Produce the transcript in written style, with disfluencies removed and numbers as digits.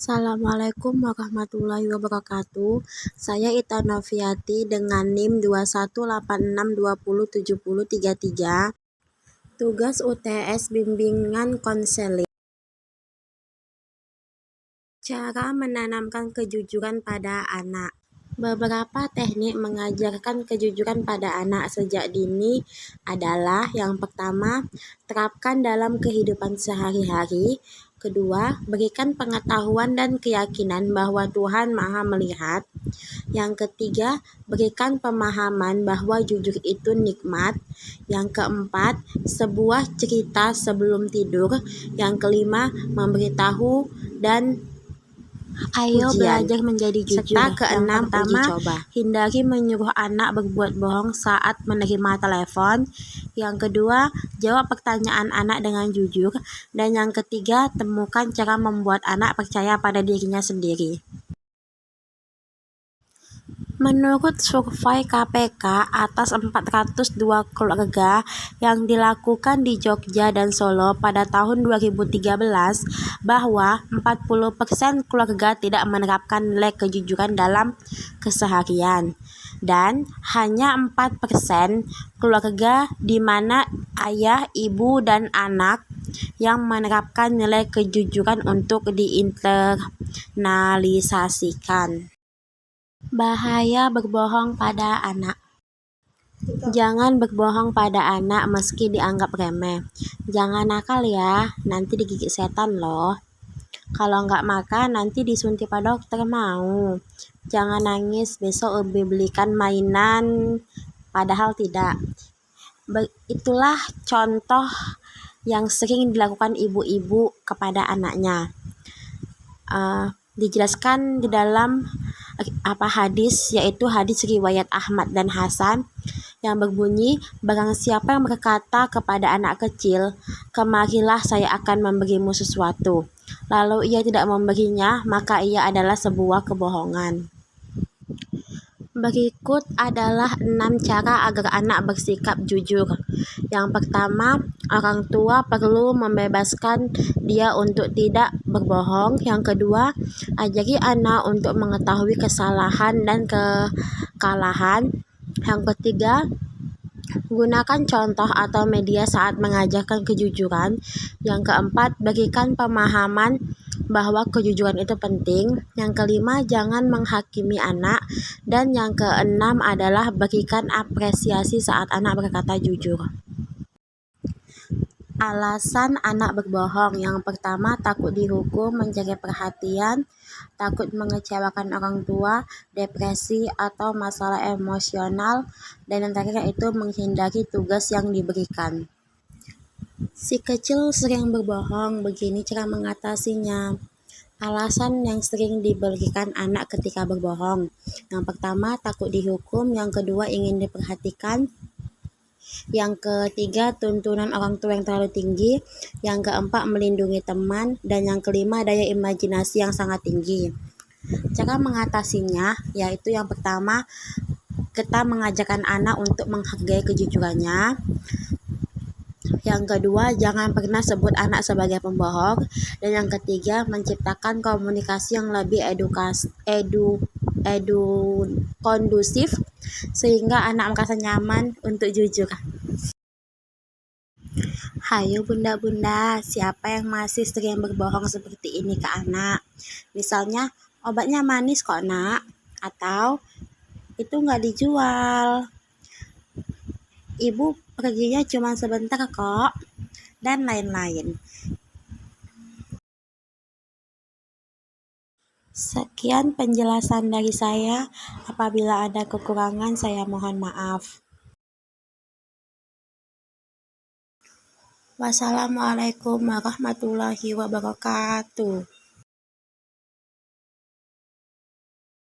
Assalamualaikum warahmatullahi wabarakatuh. Saya Ita Noviati dengan NIM 2186207033. Tugas UTS Bimbingan Konseling. Cara menanamkan kejujuran pada anak. Beberapa teknik mengajarkan kejujuran pada anak sejak dini adalah: yang pertama, terapkan dalam kehidupan sehari-hari. Kedua, berikan pengetahuan dan keyakinan bahwa Tuhan Maha Melihat. Yang ketiga, berikan pemahaman bahwa jujur itu nikmat. Yang keempat, sebuah cerita sebelum tidur. Yang kelima, memberitahu dan ayo belajar menjadi jujur. Serta keenam, pertama, hindari menyuruh anak berbuat bohong saat menerima telepon. Yang kedua, jawab pertanyaan anak dengan jujur. Dan yang ketiga, temukan cara membuat anak percaya pada dirinya sendiri. Menurut survei KPK atas 402 keluarga yang dilakukan di Jogja dan Solo pada tahun 2013, bahwa 40% keluarga tidak menerapkan nilai kejujuran dalam keseharian. Dan hanya 4% keluarga di mana ayah, ibu, dan anak yang menerapkan nilai kejujuran untuk diinternalisasikan. Bahaya berbohong pada anak. Jangan berbohong pada anak meski dianggap remeh. Jangan nakal ya, nanti digigit setan loh. Kalau nggak makan, nanti disuntik pak dokter mau. Jangan nangis, besok Ubi belikan mainan, padahal tidak. Itulah contoh yang sering dilakukan ibu-ibu kepada anaknya. Dijelaskan di dalam hadis, yaitu hadis riwayat Ahmad dan Hasan, yang berbunyi, barang siapa yang berkata kepada anak kecil, kemarilah saya akan memberimu sesuatu, lalu ia tidak memberinya, maka ia adalah sebuah kebohongan. Berikut adalah 6 cara agar anak bersikap jujur. Yang pertama, orang tua perlu membebaskan dia untuk tidak berbohong. Yang kedua, ajari anak untuk mengetahui kesalahan dan kekalahan. Yang ketiga, gunakan contoh atau media saat mengajarkan kejujuran. Yang keempat, berikan pemahaman bahwa kejujuran itu penting. Yang kelima, jangan menghakimi anak. Dan yang keenam adalah berikan apresiasi saat anak berkata jujur. Alasan anak berbohong. Yang pertama, takut dihukum, mencari perhatian, takut mengecewakan orang tua, depresi atau masalah emosional, dan yang terakhir itu menghindari tugas yang diberikan. Si kecil sering berbohong, begini cara mengatasinya. Alasan yang sering diberikan anak ketika berbohong. Yang pertama, takut dihukum. Yang kedua, ingin diperhatikan. Yang ketiga, tuntunan orang tua yang terlalu tinggi. Yang keempat, melindungi teman. Dan yang kelima, daya imajinasi yang sangat tinggi. Cara mengatasinya yaitu yang pertama, kita mengajarkan anak untuk menghargai kejujurannya. Yang kedua, jangan pernah sebut anak sebagai pembohong. Dan yang ketiga, menciptakan komunikasi yang lebih kondusif sehingga anak merasa nyaman untuk jujur. Hayo bunda-bunda, siapa yang masih sering berbohong seperti ini ke anak? Misalnya, obatnya manis kok nak, atau itu nggak dijual, ibu perginya cuma sebentar kok, dan lain-lain. Sekian penjelasan dari saya. Apabila ada kekurangan, saya mohon maaf. Wassalamualaikum warahmatullahi wabarakatuh.